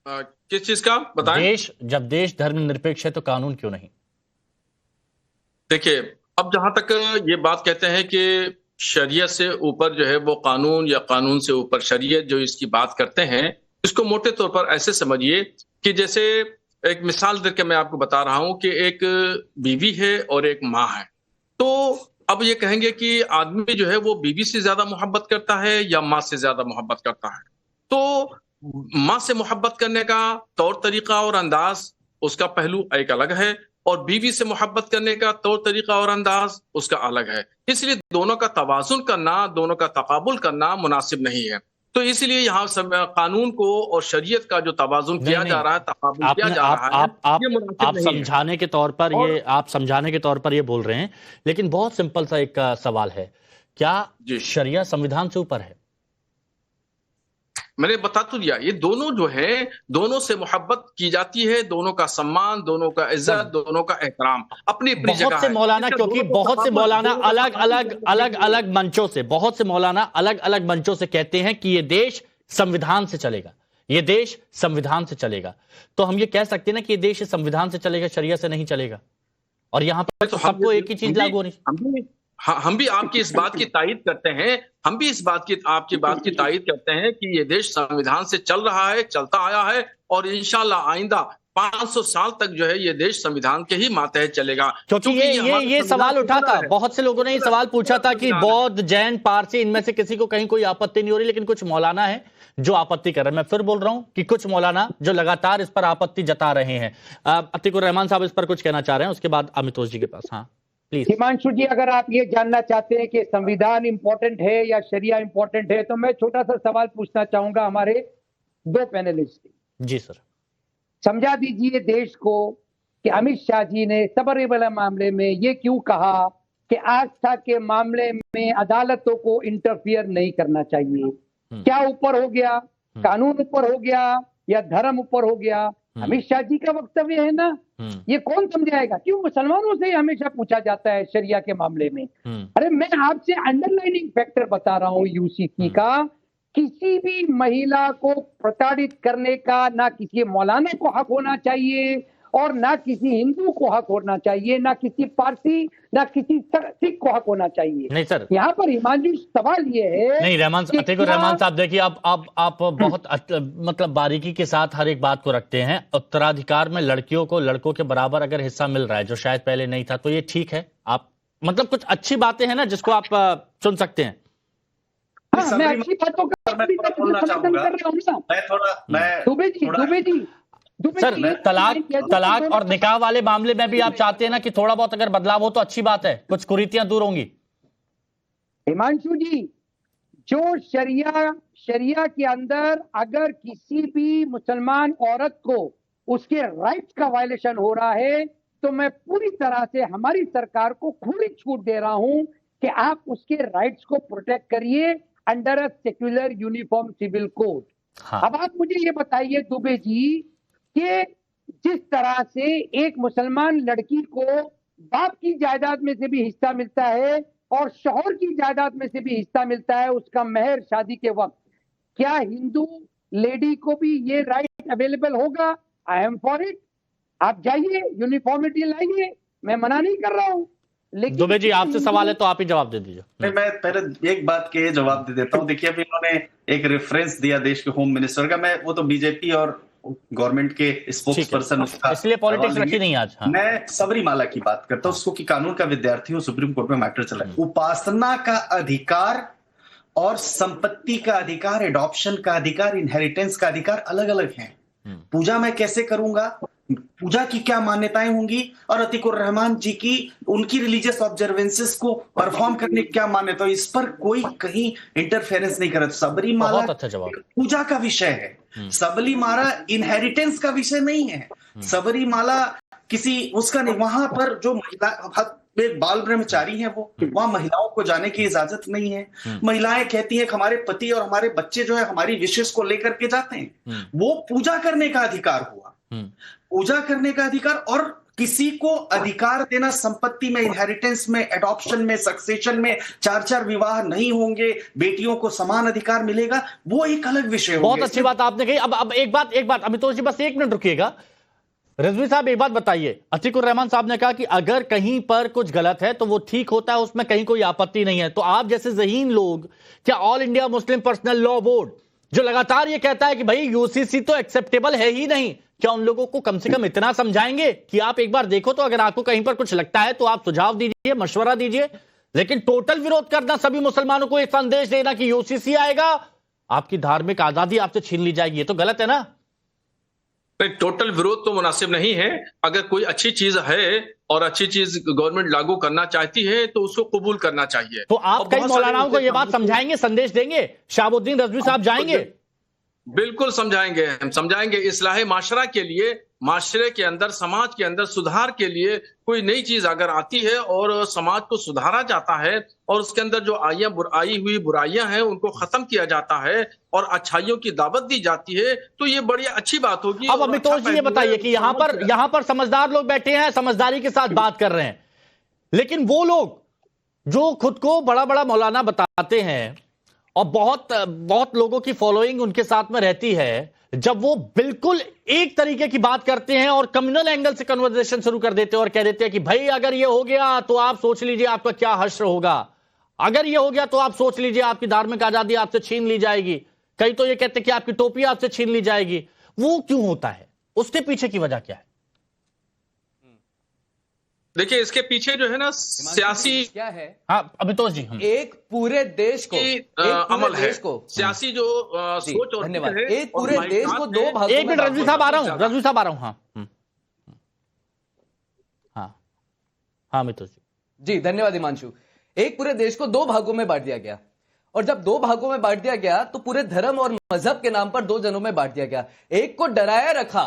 किस चीज का बताएं? जब देश धर्मनिरपेक्ष है तो कानून क्यों नहीं? देखिए, अब जहां तक ये बात कहते हैं कि शरीयत से ऊपर जो है वो कानून, या कानून से ऊपर शरीयत, जो इसकी बात करते हैं, इसको मोटे तौर पर ऐसे समझिए कि जैसे एक मिसाल देकर मैं आपको बता रहा हूं कि एक बीवी है और एक माँ है। तो अब ये कहेंगे कि आदमी जो है वो बीवी से ज्यादा मोहब्बत करता है या माँ से ज्यादा मोहब्बत करता है। तो माँ से मोहब्बत करने का तौर तरीका और अंदाज, उसका पहलू एक अलग है, और बीवी से मोहब्बत करने का तौर तरीका और अंदाज उसका अलग है। इसलिए दोनों का तवाजुन करना, दोनों का तकाबुल करना मुनासिब नहीं है। तो इसलिए यहाँ सब कानून को और शरीयत का जो तवाजुन नहीं किया नहीं, जा रहा है, तकाबुल किया आपने जा रहा है, ये मुनासिब आप नहीं है। समझाने के तौर पर और ये आप समझाने के तौर पर ये बोल रहे हैं, लेकिन बहुत सिंपल सा एक सवाल है, क्या जी, शरिया संविधान से ऊपर है? मैंने बता तो दिया, ये दोनों जो है, दोनों से मोहब्बत की जाती है, दोनों का सम्मान, दोनों का सर, इज्जत, दोनों का एहतराम अपनी अपनी बहुत जगह से है। मौलाना, इसलिए क्योंकि बहुत से अलग मंचों से, बहुत से मौलाना अलग अलग मंचों से कहते हैं कि ये देश संविधान से चलेगा, ये देश संविधान से चलेगा। तो हम ये कह सकते हैं ना कि ये देश संविधान से चलेगा, शरिया से नहीं चलेगा, और यहां पर तो सबको एक ही चीज लागू होनी। हम भी आपकी इस बात की तायद करते हैं, हम भी इस बात की, आपकी बात की तायद करते हैं कि ये देश संविधान से चल रहा है, चलता आया है, और इंशाल्लाह आइंदा 500 साल तक जो है ये देश संविधान के ही मातहत चलेगा। क्योंकि ये सवाल उठा था, बहुत से लोगों ने ये सवाल पूछा था कि बौद्ध, जैन, पारसी, इनमें से किसी को कहीं कोई आपत्ति नहीं हो रही, लेकिन कुछ मौलाना है जो आपत्ति कर रहे हैं। मैं फिर बोल रहा हूं कि कुछ मौलाना जो लगातार इस पर आपत्ति जता रहे हैं। अतीकुर रहमान साहब इस पर कुछ कहना चाह रहे हैं, उसके बाद अमितोष जी के पास। हाँ प्लीज। हिमांशु जी, अगर आप ये जानना चाहते हैं कि संविधान इंपॉर्टेंट है या शरिया इंपॉर्टेंट है, तो मैं छोटा सा सवाल पूछना चाहूंगा हमारे दो पैनलिस्ट। जी सर। समझा दीजिए देश को कि अमित शाह जी ने सबरीमला मामले में ये क्यों कहा कि आस्था के मामले में अदालतों को इंटरफियर नहीं करना चाहिए। क्या ऊपर हो गया? कानून ऊपर हो गया या धर्म ऊपर हो गया? अमित शाह जी का वक्तव्य है ना, ये कौन समझाएगा? क्यों मुसलमानों से हमेशा पूछा जाता है शरिया के मामले में? अरे मैं आपसे अंडरलाइनिंग फैक्टर बता रहा हूं यूसीसी का। किसी भी महिला को प्रताड़ित करने का ना किसी मौलाना को हक होना चाहिए, और ना किसी हिंदू को हक होना चाहिए, ना किसी पारसी, ना किसी सिख को हक होना चाहिए। नहीं सर, यहाँ पर हिमांशु सवाल ये है। नहीं अतीकुर रहमान साहब, देखिए आप बहुत मतलब बारीकी के साथ हर एक बात को रखते हैं। उत्तराधिकार में लड़कियों को लड़कों के बराबर अगर हिस्सा मिल रहा है, जो शायद पहले नहीं था, तो ये ठीक है। आप मतलब कुछ अच्छी बातें हैं ना जिसको आप सुन सकते हैं। हाँ, मैं अच्छी बातों का समर्थन कर रहा हूँ ना। दुबे जी सर, तलाक और निकाह वाले मामले में भी आप चाहते हैं ना कि थोड़ा बहुत अगर बदलाव हो तो अच्छी बात है, कुछ कुरीतियां दूर होंगी। हिमांशु जी, जो शरिया के अंदर अगर किसी भी मुसलमान औरत को उसके राइट्स का वायलेशन हो रहा है, तो मैं पूरी तरह से हमारी सरकार को खुली छूट दे रहा हूं कि आप उसके राइट्स को प्रोटेक्ट करिए under a secular uniform civil code. हाँ। अब आप मुझे ये बताइए दुबे जी कि जिस तरह से एक मुसलमान लड़की को बाप की जायदाद में से भी हिस्सा मिलता है और शौहर की जायदाद में से भी हिस्सा मिलता है उसका मेहर शादी के वक्त, क्या हिंदू लेडी को भी ये राइट अवेलेबल होगा? I am for it. आप जाइए, यूनिफॉर्मिटी लाइए, मैं मना नहीं कर रहा हूं। लेकिन दुबे जी, आपसे सवाल है तो आप ही जवाब दे दीजिए। मैं पहले एक बात के जवाब दे देता हूं। देखिए, अभी इन्होंने एक रेफरेंस दिया देश के होम मिनिस्टर का, मैं वो तो बीजेपी और गवर्नमेंट के स्पोक्स पर्सन, इसलिए पॉलिटिक्स रखी नहीं आज। हाँ। मैं सबरीमाला की बात करता हूं, उसको कि कानून का विद्यार्थी हूं, सुप्रीम कोर्ट में मैटर चला है। उपासना का अधिकार और संपत्ति का अधिकार, एडॉप्शन का अधिकार, इनहेरिटेंस का अधिकार अलग अलग है। पूजा मैं कैसे करूंगा, पूजा की क्या मान्यताएं होंगी, और अतीकुर रहमान जी की उनकी रिलीजियस ऑब्जर्वेंसेस को परफॉर्म करने की क्या मान्यता, इस पर कोई कहीं इंटरफेरेंस नहीं कर। सबरीमाला पूजा का विषय है, सबरीमाला इनहेरिटेंस का विषय नहीं है। सबरीमाला किसी उसका नहीं, वहां पर जो महिला एक बाल ब्रह्मचारी है, वो वहां महिलाओं को जाने की इजाजत नहीं है। महिलाएं कहती हैं कि हमारे पति और हमारे बच्चे जो है हमारी विशेष को लेकर के जाते हैं। वो पूजा करने का अधिकार हुआ, पूजा करने का अधिकार। और किसी को अधिकार देना संपत्ति में, इनहेरिटेंस में, एडॉप्शन में, सक्सेशन में, 4-4 विवाह नहीं होंगे, बेटियों को समान अधिकार मिलेगा, वो एक अलग विषय होगा। बहुत अच्छी बात आपने कही। अब एक बात अमितोष जी, बस 1 मिनट रुकिएगा। रिजवी साहब एक बात बताइए, अतीकुर रहमान साहब ने कहा कि अगर कहीं पर कुछ गलत है तो वो ठीक होता है, उसमें कहीं कोई आपत्ति नहीं है। तो आप जैसे ज़हीन लोग, क्या all India Muslim personal law board जो लगातार ये कहता है कि भाई यूसीसी तो एक्सेप्टेबल है ही नहीं, क्या उन लोगों को कम से कम इतना समझाएंगे कि आप एक बार देखो, तो अगर आपको कहीं पर कुछ लगता है तो आप सुझाव दीजिए, मशवरा दीजिए, लेकिन टोटल विरोध करना, सभी मुसलमानों को एक संदेश देना कि यूसीसी आएगा आपकी धार्मिक आजादी आपसे छीन ली जाएगी, ये तो गलत है ना? टोटल विरोध तो मुनासिब नहीं है। अगर कोई अच्छी चीज है और अच्छी चीज गवर्नमेंट लागू करना चाहती है तो उसको कबूल करना चाहिए। तो आप कई मौलानाओं को ये बात समझाएंगे, संदेश देंगे? शहाबुद्दीन रजवी साहब जाएंगे? बिल्कुल समझाएंगे, हम समझाएंगे। इस्लाह माशरा के लिए, माशरे के अंदर, समाज के अंदर सुधार के लिए कोई नई चीज अगर आती है और समाज को सुधारा जाता है और उसके अंदर जो आई हुई बुराइयां हैं उनको खत्म किया जाता है और अच्छाइयों की दावत दी जाती है, तो ये बड़ी अच्छी बात होगी। अब अमितोष जी ये बताइए कि यहां पर समझदार लोग बैठे हैं, समझदारी के साथ बात कर रहे हैं, लेकिन वो लोग जो खुद को बड़ा बड़ा मौलाना बताते हैं और बहुत लोगों की फॉलोइंग उनके साथ में रहती है, जब वो बिल्कुल एक तरीके की बात करते हैं और कम्युनल एंगल से कन्वर्सेशन शुरू कर देते हैं और कह देते हैं कि भाई अगर ये हो गया तो आप सोच लीजिए आपका क्या हश्र होगा, अगर ये हो गया तो आप सोच लीजिए आपकी धार्मिक आजादी आपसे छीन ली जाएगी, कई तो ये कहते हैं कि आपकी टोपी आपसे छीन ली जाएगी। वो क्यों होता है? उसके पीछे की वजह क्या है? देखिए, इसके पीछे जो है ना सियासी क्या है। हाँ अमितोष जी, एक पूरे देश को अमल है, सियासी जो सोच और धन्यवाद, एक पूरे देश को दो भागों में। एक मिनट रजवी साहब आ रहा हूं, रजवी साहब आ रहा हूं। हाँ अमितोष जी धन्यवाद हिमांशु। एक पूरे देश को 2 भागों में बांट दिया गया, और जब 2 भागों में बांट दिया गया तो पूरे धर्म और मजहब के नाम पर 2 जनों में बांट दिया गया। एक को डराया रखा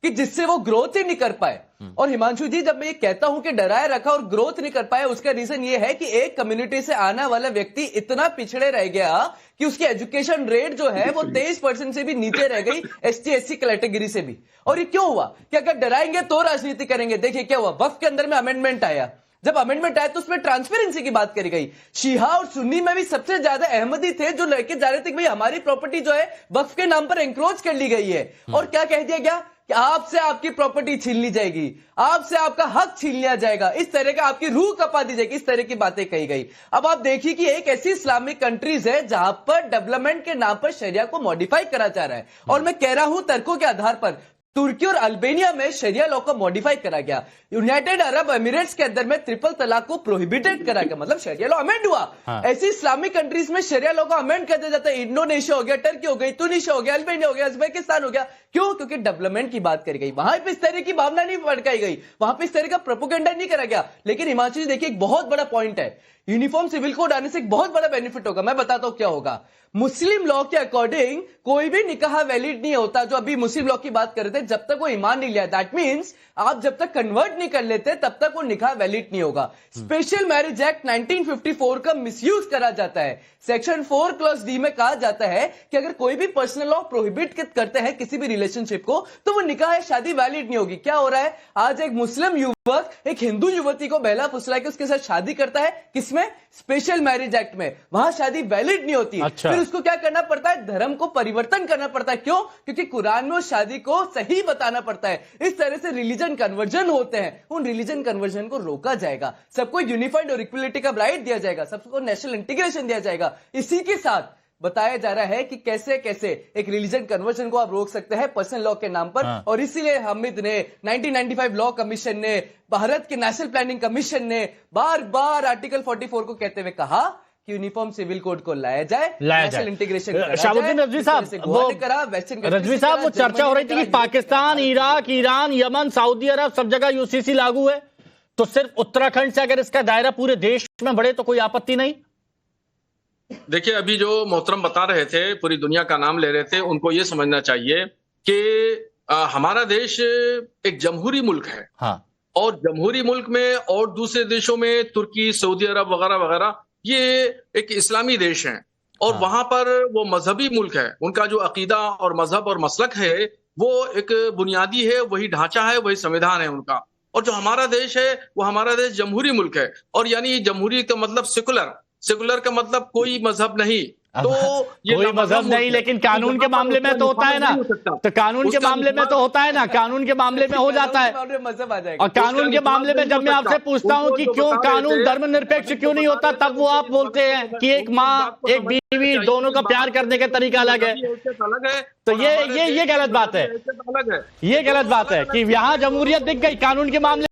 कि जिससे वो ग्रोथ ही नहीं कर पाए। और हिमांशु जी, जब मैं ये कहता हूं कि डराए रखा और ग्रोथ नहीं कर पाए, उसका रीजन ये है कि एक कम्युनिटी से आने वाला व्यक्ति इतना पिछड़े रह गया कि उसकी एजुकेशन रेट जो है वो 23% से भी नीचे रह गई, ST/SC कैटेगरी से भी। और ये क्यों हुआ कि अगर डराएंगे तो राजनीति करेंगे। देखिए क्या हुआ, वक्फ के अंदर में अमेंडमेंट आया, जब अमेंडमेंट आया तो उसमें ट्रांसपेरेंसी की बात करी गई। शिहा और सुन्नी में भी सबसे ज्यादा अहमदी थे जो लेके जा रहे थे कि भाई हमारी प्रॉपर्टी जो है वक्फ के नाम पर एंक्रोच कर ली गई है, और क्या कह दिया गया कि आपसे आपकी प्रॉपर्टी छीन ली जाएगी, आपसे आपका हक छीन लिया जाएगा, इस तरह का आपकी रूह कपा दी जाएगी, इस तरह की बातें कही गई। अब आप देखिए कि एक ऐसी इस्लामिक कंट्रीज है जहां पर डेवलपमेंट के नाम पर शरिया को मॉडिफाई करा जा रहा है, और मैं कह रहा हूं तर्कों के आधार पर। तुर्की और अल्बेनिया में शरिया लॉ को मॉडिफाई करा गया, यूनाइटेड अरब एमिरेट्स के अंदर में ट्रिपल तलाक को प्रोहिबिटेड करा गया, मतलब शरिया लॉ अमेंड हुआ। हाँ। ऐसी इस्लामिक कंट्रीज में शरिया लॉ को अमेंड कर दिया जाता है। इंडोनेशिया हो गया, टर्की हो गई, तुनिशिया हो गया, अल्बेनिया हो गया, उज्बेकिस्तान हो गया। क्यों? क्योंकि डेवलपमेंट की बात करी गई, वहां पे इस तरह की भावना नहीं भड़काई गई, वहां पे इस तरह का प्रोपेगेंडा नहीं करा गया। लेकिन हिमांशु जी देखिए, एक बहुत बड़ा पॉइंट है, यूनिफॉर्म सिविल कोड आने से एक बहुत बड़ा बेनिफिट होगा। मैं बताता हूं क्या होगा। मुस्लिम लॉ के अकॉर्डिंग कोई भी निकाह वैलिड नहीं होता। जो अभी मुस्लिम लॉ की बात कर रहे थे, जब तक वो ईमान नहीं लिया, दैट मींस आप जब तक कन्वर्ट नहीं कर लेते तब तक वो निकाह वैलिड नहीं होगा। स्पेशल मैरिज एक्ट 1954 का मिसयूज करा जाता है। सेक्शन 4 क्लॉज डी में कहा जाता है कि अगर कोई भी पर्सनल लॉ प्रोहिबिट करते हैं किसी भी रिलेशनशिप को, तो वो निकाह शादी वैलिड नहीं होगी। क्या हो रहा है, आज एक मुस्लिम युवक एक हिंदू युवती को बहला फुसला के उसके साथ शादी करता है, किसमें? स्पेशल मैरिज एक्ट में। वहां शादी वैलिड नहीं होती। अच्छा। फिर उसको क्या करना पड़ता है? धर्म को परिवर्तन करना पड़ता है। क्यों? क्योंकि कुरान में उस शादी को सही बताना पड़ता है। इस तरह से रिलीजन कन्वर्जन होते हैं, उन रिलीजन कन्वर्जन को रोका जाएगा, सबको यूनिफाइड और इक्वलिटी का राइट दिया जाएगा, सबको नेशनल इंटीग्रेशन दिया जाएगा। इसी के साथ बताया जा रहा है कि कैसे कैसे एक रिलीजन कन्वर्जन को आप रोक सकते हैं पर्सनल लॉ के नाम पर। और इसीलिए हामिद ने 1995 लॉ कमीशन ने, भारत के नेशनल प्लानिंग कमीशन ने बार बार आर्टिकल 44 को कहते हुए कहा कि यूनिफॉर्म सिविल कोड को लाया जाए, नेशनल इंटीग्रेशन। शहाबुद्दीन रजवी साहब, रजवी साहब, वो चर्चा हो रही थी कि Pakistan, Iraq, Iran, Yemen, Saudi Arab सब जगह यूसीसी लागू है, तो सिर्फ उत्तराखंड से अगर इसका दायरा पूरे देश में बढ़े तो कोई आपत्ति नहीं। देखिए, अभी जो मोहतरम बता रहे थे, पूरी दुनिया का नाम ले रहे थे, उनको ये समझना चाहिए कि हमारा देश एक जमहूरी मुल्क है। हाँ। और जमहूरी मुल्क में और दूसरे देशों में तुर्की, सऊदी अरब वगैरह वगैरह, ये एक इस्लामी देश हैं और हाँ। वहां पर वो मजहबी मुल्क है। उनका जो अकीदा और मजहब और मसलक है वो एक बुनियादी है, वही ढांचा है, वही संविधान है उनका। और जो हमारा देश है वो हमारा देश जमहूरी मुल्क है, और यानी जमहूरी का मतलब सेकुलर का मतलब कोई मजहब नहीं। तो ये कोई मजहब नहीं, लेकिन कानून के मामले में तो होता है ना, तो कानून के मामले में तो होता है ना, कानून के मामले में हो जाता है। और कानून के मामले में जब मैं आपसे पूछता हूं कि क्यों कानून धर्मनिरपेक्ष क्यों नहीं होता, तब वो आप बोलते हैं कि एक माँ एक बीवी दोनों का प्यार करने का तरीका अलग है। तो ये गलत बात है, ये गलत बात है कि यहाँ जमहूरियत दिख गई कानून के मामले